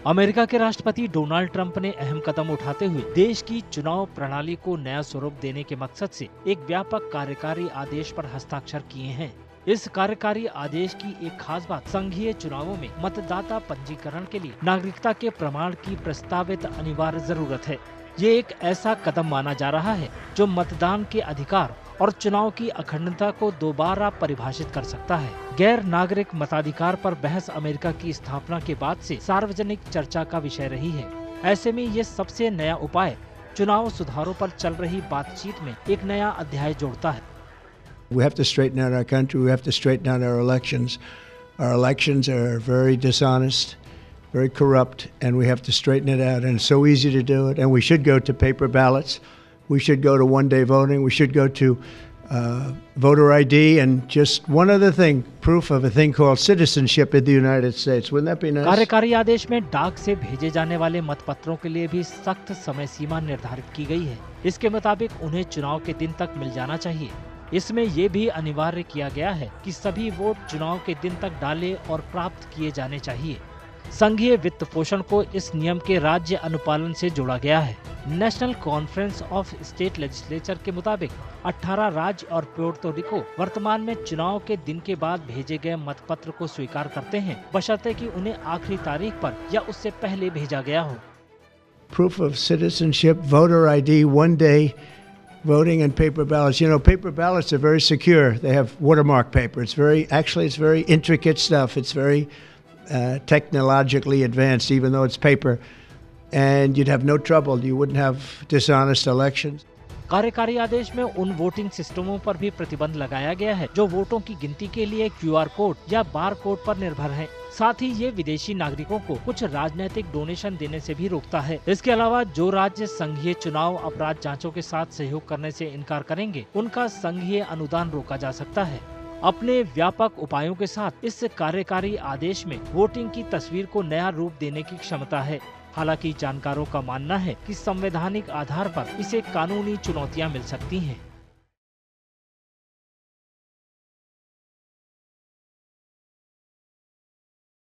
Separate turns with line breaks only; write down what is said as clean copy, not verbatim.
America के राष्ट्रपति Donald Trump ने अहम कदम उठाते हुए देश की चुनाव प्रणाली को नया स्वरूप देने के मकसद से एक व्यापक कार्यकारी आदेश पर हस्ताक्षर किए हैं। इस कार्यकारी आदेश की एक खास बात संघीय चुनावों में मतदाता पंजीकरण के लिए नागरिकता के प्रमाण की प्रस्तावित अनिवार्य जरूरत है। ये एक ऐसा कदम माना जा रहा है जो मतदान के अधिकार और चुनाव की अखंडता को दोबारा परिभाषित कर सकता है। गैर नागरिक मताधिकार पर बहस अमेरिका की स्थापना के बाद से सार्वजनिक चर्चा का विषय रही है। ऐसे में ये सबसे नया उपाय चुनाव सुधारों पर चल रही बातचीत में एक नया अध्याय जोड़ता है।
We have to straighten out our country. We have to straighten out our elections. Our elections are very dishonest, very corrupt, and we have to straighten it out. And it's so easy to do it. And we should go to paper ballots. We should go to one-day voting. We should go to voter ID. And just one other thing, proof of a thing called citizenship in the United States. Wouldn't that be nice?
कार्यकारी आदेश में डाक से भेजे जाने वाले मतपत्रों के लिए भी सख्त समय सीमा निर्धारित की गई है। इसके मुताबिक उन्हें चुनाव के दिन तक मिल जाना चाहिए। इसमें ये भी अनिवार्य किया गया है कि सभी वोट चुनाव के दिन तक डाले और प्राप्त किए जाने चाहिए। संघीय वित्त पोषण को इस नियम के राज्य अनुपालन से जोड़ा गया है। National conference of state legislature के मुताबिक 18 राज्य और प्योर्तो रिको वर्तमान में चुनाव के दिन के बाद भेजे गए मतपत्र को स्वीकार करते हैं, बशर्ते कि उन्हें आखिरी तारीख पर या उससे पहले भेजा गया हो।
Proof of citizenship, voter ID, one-day voting, and paper ballots. You know, paper ballots are very secure. They have watermark paper. It's very intricate stuff. It's very technologically advanced, even though it's paper. And you'd have no trouble. You wouldn't have dishonest elections.
कार्यकारी आदेश में उन voting सिस्टमों पर भी प्रतिबंध लगाया गया है जो वोटों की गिनती के लिए QR कोड या बार कोड पर निर्भर है। साथ ही ये विदेशी नागरिकों को कुछ राजनीतिक डोनेशन देने से भी रोकता है। इसके अलावा जो राज्य संघीय चुनाव अपराध जांचों के साथ सहयोग करने से इनकार करेंगे, उनका संघीय अनुदान रोका जा सकता है। अपने व्यापक उपायों के साथ इस कार्यकारी आदेश में वोटिंग की तस्वीर को नया रूप देने की क्षमता है। हालांकि जानकारों का मानना है कि संवैधानिक आधार पर इसे कानूनी चुनौतियां मिल सकती हैं।